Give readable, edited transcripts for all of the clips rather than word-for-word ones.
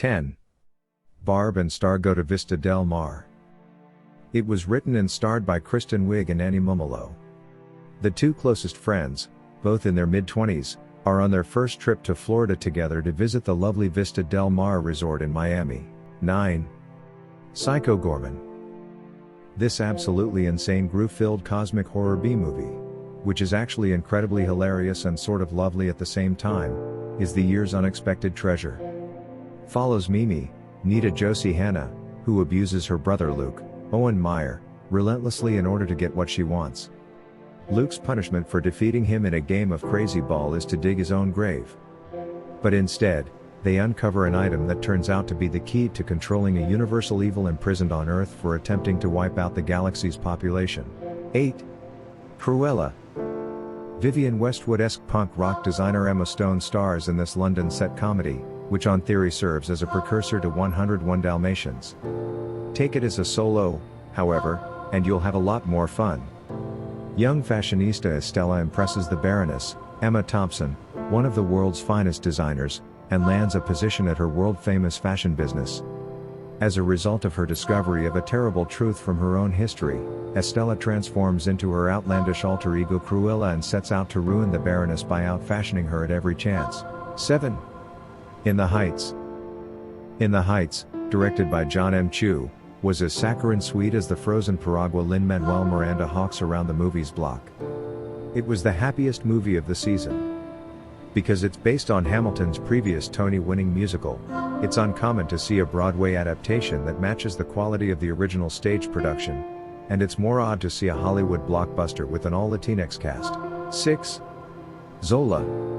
10. Barb and Star Go to Vista Del Mar. It was written and starred by Kristen Wiig and Annie Mumolo. The two closest friends, both in their mid-20s, are on their first trip to Florida together to visit the lovely Vista Del Mar resort in Miami. 9. Psycho Gorman. This absolutely insane groove-filled cosmic horror B-movie, which is actually incredibly hilarious and sort of lovely at the same time, is the year's unexpected treasure. Follows Mimi, Nita Josie Hannah, who abuses her brother Luke, Owen Meyer, relentlessly in order to get what she wants. Luke's punishment for defeating him in a game of crazy ball is to dig his own grave. But instead, they uncover an item that turns out to be the key to controlling a universal evil imprisoned on Earth for attempting to wipe out the galaxy's population. 8. Cruella. Vivienne Westwood-esque punk rock designer Emma Stone stars in this London set comedy, which on theory serves as a precursor to 101 Dalmatians. Take it as a solo, however, and you'll have a lot more fun. Young fashionista Estella impresses the Baroness, Emma Thompson, one of the world's finest designers, and lands a position at her world-famous fashion business. As a result of her discovery of a terrible truth from her own history, Estella transforms into her outlandish alter ego Cruella and sets out to ruin the Baroness by out-fashioning her at every chance. 7. In the Heights. In the Heights, directed by John M. Chu, was as saccharine sweet as the frozen Piragua Lin-Manuel Miranda hawks around the movie's block. It was the happiest movie of the season. Because it's based on Hamilton's previous Tony-winning musical, it's uncommon to see a Broadway adaptation that matches the quality of the original stage production, and it's more odd to see a Hollywood blockbuster with an all-Latinx cast. 6. Zola.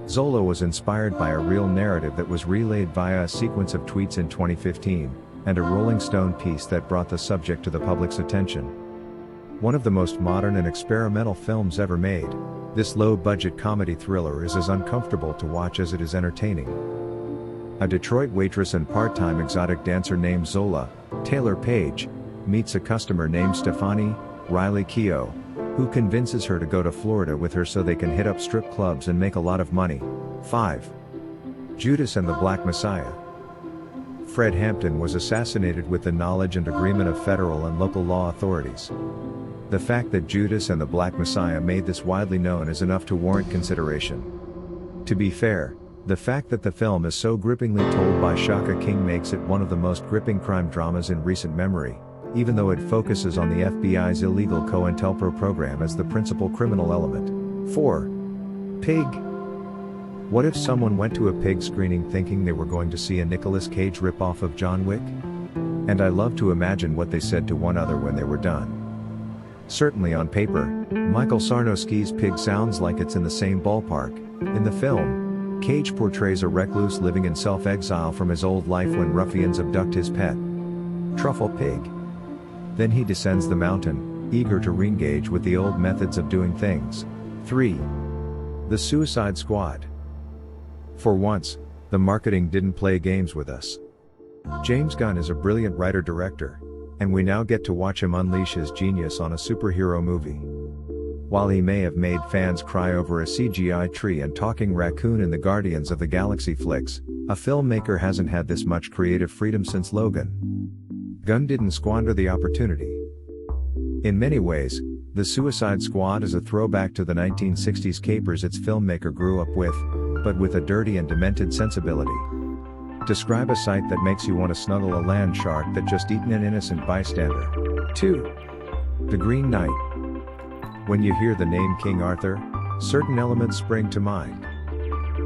Zola was inspired by a real narrative that was relayed via a sequence of tweets in 2015, and a Rolling Stone piece that brought the subject to the public's attention. One of the most modern and experimental films ever made, this low-budget comedy thriller is as uncomfortable to watch as it is entertaining. A Detroit waitress and part-time exotic dancer named Zola, Taylor Page, meets a customer named Stefani, Riley Keough, who convinces her to go to Florida with her so they can hit up strip clubs and make a lot of money. 5. Judas and the Black Messiah. Fred Hampton was assassinated with the knowledge and agreement of federal and local law authorities. The fact that Judas and the Black Messiah made this widely known is enough to warrant consideration. To be fair, the fact that the film is so grippingly told by Shaka King makes it one of the most gripping crime dramas in recent memory, even though it focuses on the FBI's illegal COINTELPRO program as the principal criminal element. 4. Pig. What if someone went to a Pig screening thinking they were going to see a Nicolas Cage ripoff of John Wick? And I love to imagine what they said to one another when they were done. Certainly on paper, Michael Sarnowski's Pig sounds like it's in the same ballpark. In the film, Cage portrays a recluse living in self-exile from his old life when ruffians abduct his pet, Truffle Pig. Then he descends the mountain, eager to re-engage with the old methods of doing things. 3. The Suicide Squad. For once, the marketing didn't play games with us. James Gunn is a brilliant writer-director, and we now get to watch him unleash his genius on a superhero movie. While he may have made fans cry over a CGI tree and talking raccoon in the Guardians of the Galaxy flicks, a filmmaker hasn't had this much creative freedom since Logan. Gunn didn't squander the opportunity. In many ways, The Suicide Squad is a throwback to the 1960s capers its filmmaker grew up with, but with a dirty and demented sensibility. Describe a sight that makes you want to snuggle a land shark that just eaten an innocent bystander. 2. The Green Knight. When you hear the name King Arthur, certain elements spring to mind.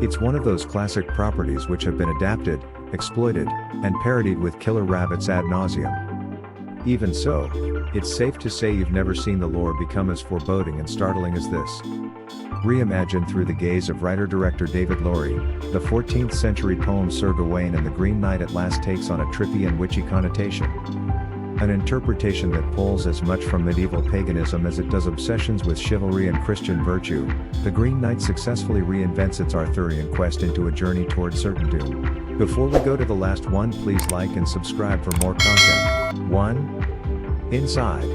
It's one of those classic properties which have been adapted, exploited, and parodied with killer rabbits ad nauseum. Even so, it's safe to say you've never seen the lore become as foreboding and startling as this. Reimagined through the gaze of writer-director David Lowery, the 14th century poem Sir Gawain and the Green Knight at last takes on a trippy and witchy connotation. An interpretation that pulls as much from medieval paganism as it does obsessions with chivalry and Christian virtue, the Green Knight successfully reinvents its Arthurian quest into a journey towards certain doom. Before we go to the last one, please like and subscribe for more content. 1. Inside.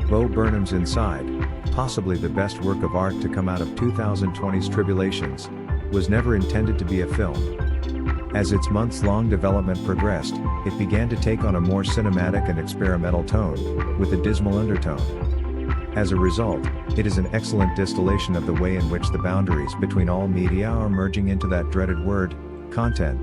Bo Burnham's Inside, possibly the best work of art to come out of 2020's tribulations, was never intended to be a film. As its months-long development progressed, it began to take on a more cinematic and experimental tone, with a dismal undertone. As a result, it is an excellent distillation of the way in which the boundaries between all media are merging into that dreaded word, content.